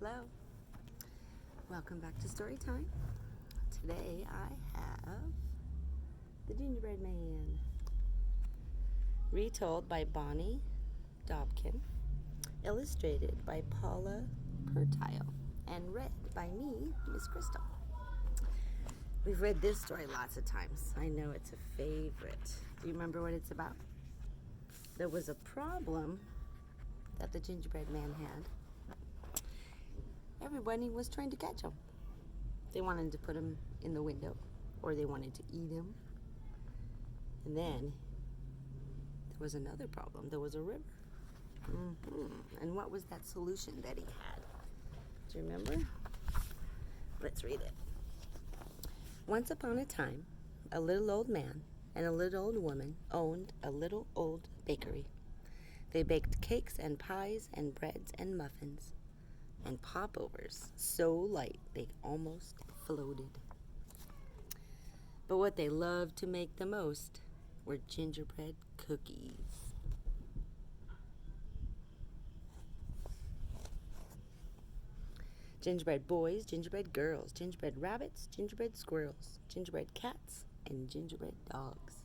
Hello. Welcome back to Story Time. Today I have The Gingerbread Man, retold by Bonnie Dobkin, illustrated by Paula Pertile, and read by me, Miss Crystal. We've read this story lots of times. I know it's a favorite. Do you remember what it's about? There was a problem that the Gingerbread Man had. Everybody was trying to catch him. They wanted to put him in the window, or they wanted to eat him. And then there was another problem. There was a river. And what was that solution that he had? Do you remember? Let's read it. Once upon a time, a little old man and a little old woman owned a little old bakery. They baked cakes and pies and breads and muffins and popovers so light they almost floated. But what they loved to make the most were gingerbread cookies. Gingerbread boys, gingerbread girls, gingerbread rabbits, gingerbread squirrels, gingerbread cats, and gingerbread dogs.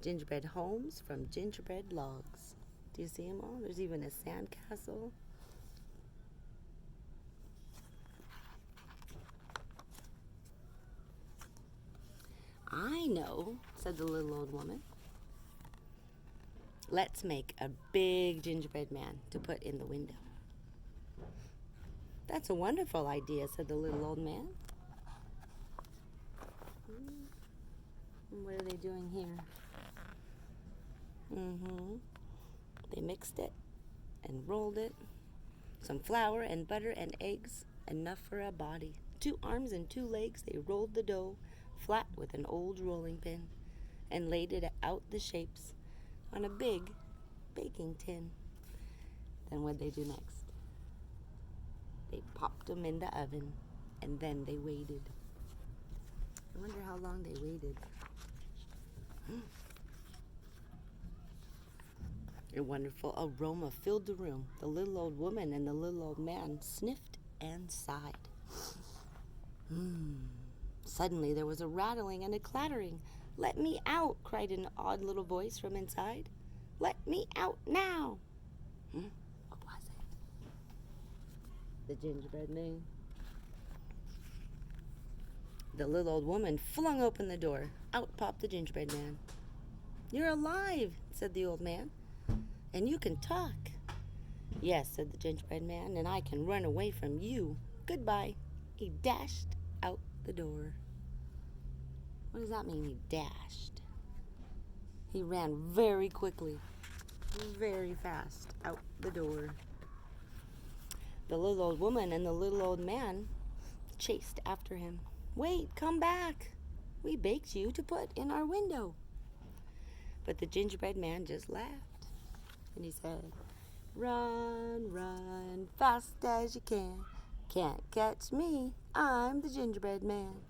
Gingerbread homes from gingerbread logs. Do you see them all? There's even a sandcastle. I know, said the little old woman. Let's make a big gingerbread man to put in the window. That's a wonderful idea, said the little old man. What are they doing here? They mixed it and rolled it. Some flour and butter and eggs, enough for a body. 2 arms and 2 legs, they rolled the dough flat with an old rolling pin and laid it out the shapes on a big baking tin. Then what'd they do next? They popped them in the oven, and then they waited. I wonder how long they waited. A wonderful aroma filled the room. The little old woman and the little old man sniffed and sighed. Suddenly there was a rattling and a clattering. "Let me out!" cried an odd little voice from inside. "Let me out now!" What was it? The gingerbread man. The little old woman flung open the door. Out popped the gingerbread man. "You're alive," said the old man, "and you can talk." "Yes," said the gingerbread man, "and I can run away from you. Goodbye." He dashed out the door. What does that mean, he dashed? He ran very quickly, very fast out the door. The little old woman and the little old man chased after him. "Wait, come back. We baked you to put in our window." But the gingerbread man just laughed, and he said, "Run, run, fast as you can. Can't catch me, I'm the gingerbread man.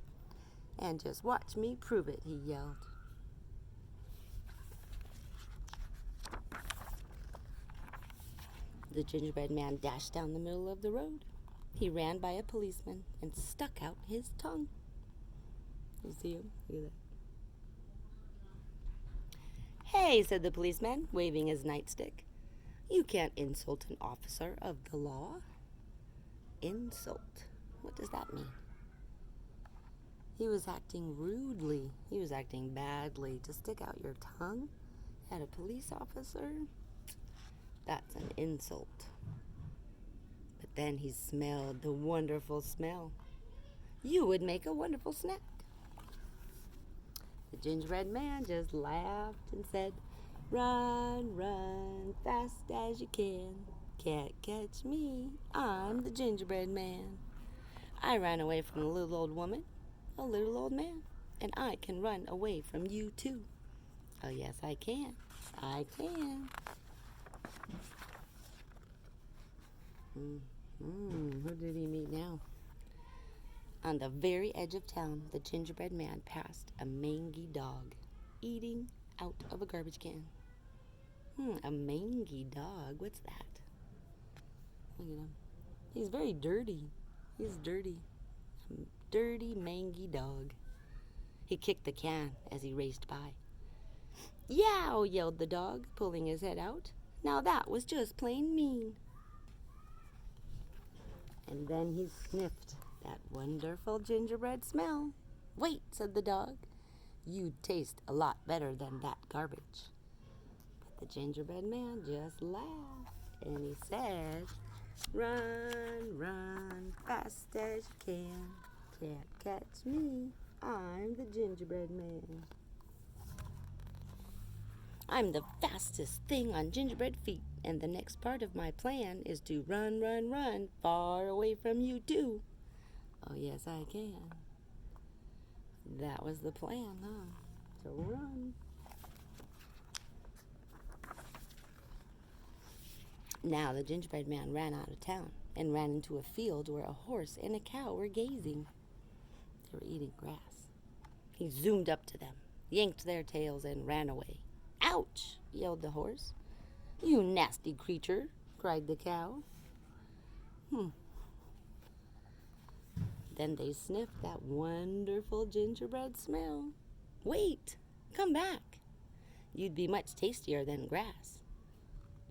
And just watch me prove it," he yelled. The gingerbread man dashed down the middle of the road. He ran by a policeman and stuck out his tongue. You see him? Look at that. "Hey," said the policeman, waving his nightstick. "You can't insult an officer of the law." Insult. What does that mean? He was acting rudely. He was acting badly. To stick out your tongue at a police officer? That's an insult. But then he smelled the wonderful smell. "You would make a wonderful snack." The gingerbread man just laughed and said, "Run, run, fast as you can. Can't catch me, I'm the gingerbread man. I ran away from a little old woman, a little old man, and I can run away from you too." Oh yes, I can. I can. Who did he meet now? On the very edge of town, the gingerbread man passed a mangy dog eating out of a garbage can. A mangy dog. What's that? Look at him. He's very dirty. He's dirty. Dirty, mangy dog. He kicked the can as he raced by. Yow, yelled the dog, pulling his head out. Now that was just plain mean. And then he sniffed that wonderful gingerbread smell. Wait, said the dog. You'd taste a lot better than that garbage. But the gingerbread man just laughed and he said, run, run, fast as you can. Can't catch me, I'm the gingerbread man. I'm the fastest thing on gingerbread feet, and the next part of my plan is to run, run, run, far away from you too. Oh, yes, I can. That was the plan, huh? To run. Now the gingerbread man ran out of town and ran into a field where a horse and a cow were gazing. They were eating grass. He zoomed up to them, yanked their tails, and ran away. Ouch! Yelled the horse. You nasty creature, cried the cow. Then they sniffed that wonderful gingerbread smell. Wait, come back. You'd be much tastier than grass.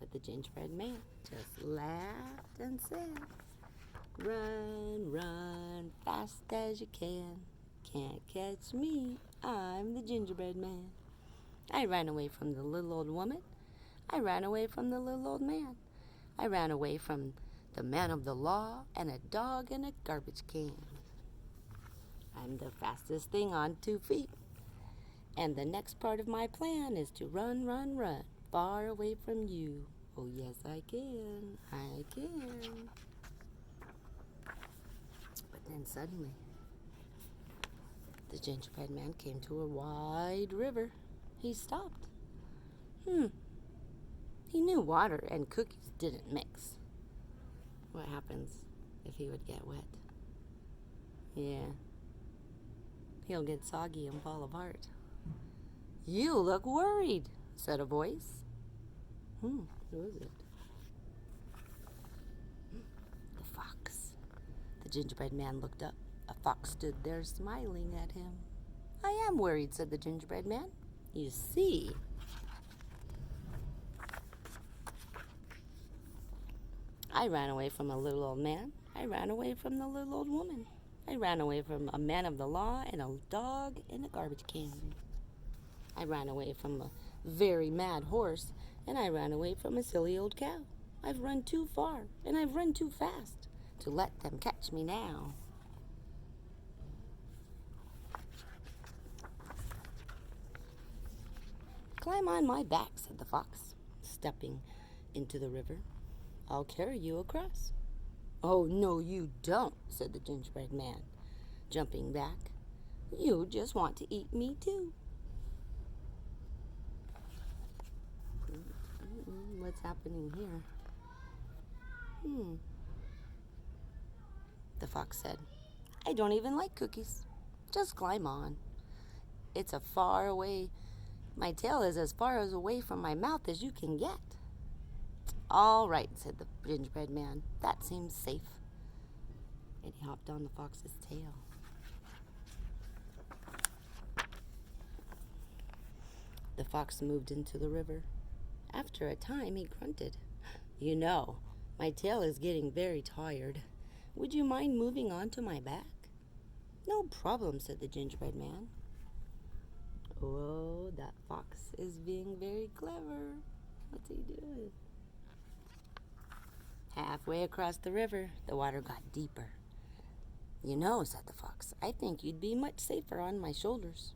But the gingerbread man just laughed and said, run, run, fast as you can. Can't catch me, I'm the gingerbread man. I ran away from the little old woman. I ran away from the little old man. I ran away from the man of the law and a dog in a garbage can. I'm the fastest thing on 2 feet. And the next part of my plan is to run, run, run, far away from you. Oh, yes, I can. I can. But then suddenly, the gingerbread man came to a wide river. He stopped. He knew water and cookies didn't mix. What happens if he would get wet? Yeah. He'll get soggy and fall apart. You look worried, said a voice. Who is it? The fox. The gingerbread man looked up. A fox stood there smiling at him. I am worried, said the gingerbread man. You see, I ran away from a little old man. I ran away from the little old woman. I ran away from a man of the law and a dog in a garbage can. I ran away from a very mad horse, and I ran away from a silly old cow. I've run too far, and I've run too fast to let them catch me now. Climb on my back, said the fox, stepping into the river. I'll carry you across. Oh, no, you don't, said the gingerbread man, jumping back. You just want to eat me, too. What's happening here? The fox said, I don't even like cookies. Just climb on. It's a far away. My tail is as far away from my mouth as you can get. All right, said the gingerbread man. That seems safe. And he hopped on the fox's tail. The fox moved into the river. After a time, he grunted. You know, my tail is getting very tired. Would you mind moving onto my back? No problem, said the gingerbread man. Oh, that fox is being very clever. What's he doing? Halfway across the river, the water got deeper. You know, said the fox, I think you'd be much safer on my shoulders.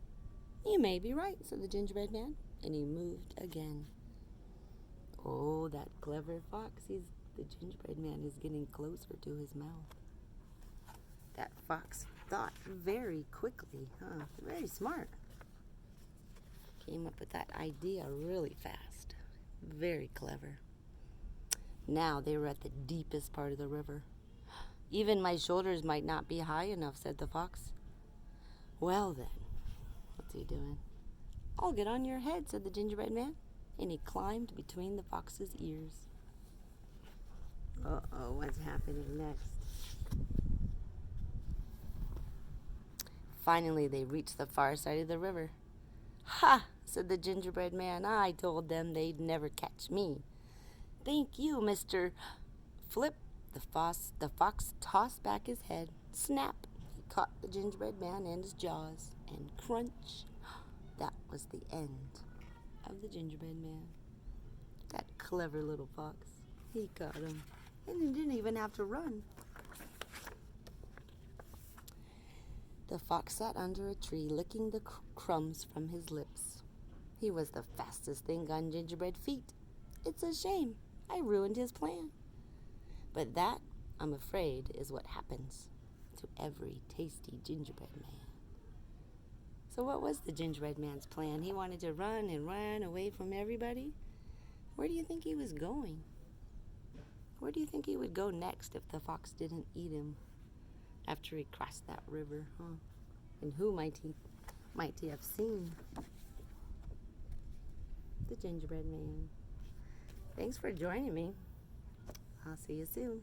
You may be right, said the gingerbread man, and he moved again. Oh, that clever fox. The gingerbread man is getting closer to his mouth. That fox thought very quickly, huh? Very smart. Came up with that idea really fast. Very clever. Now they were at the deepest part of the river. Even my shoulders might not be high enough, said the fox. Well then, what's he doing? I'll get on your head, said the gingerbread man, and he climbed between the fox's ears. Uh-oh, what's happening? happening next. Finally, they reached the far side of the river. "Ha!" said the gingerbread man. "I told them they'd never catch me." "Thank you, Mr. Flip." The fox tossed back his head. Snap! He caught the gingerbread man in his jaws. And crunch! That was the end of the gingerbread man. That clever little fox. He got him. And he didn't even have to run. The fox sat under a tree, licking the crumbs from his lips. He was the fastest thing on gingerbread feet. It's a shame I ruined his plan. But that, I'm afraid, is what happens to every tasty gingerbread man. So what was the gingerbread man's plan? He wanted to run and run away from everybody? Where do you think he was going? Where do you think he would go next if the fox didn't eat him after he crossed that river, huh? And who might he have seen? The gingerbread man. Thanks for joining me. I'll see you soon.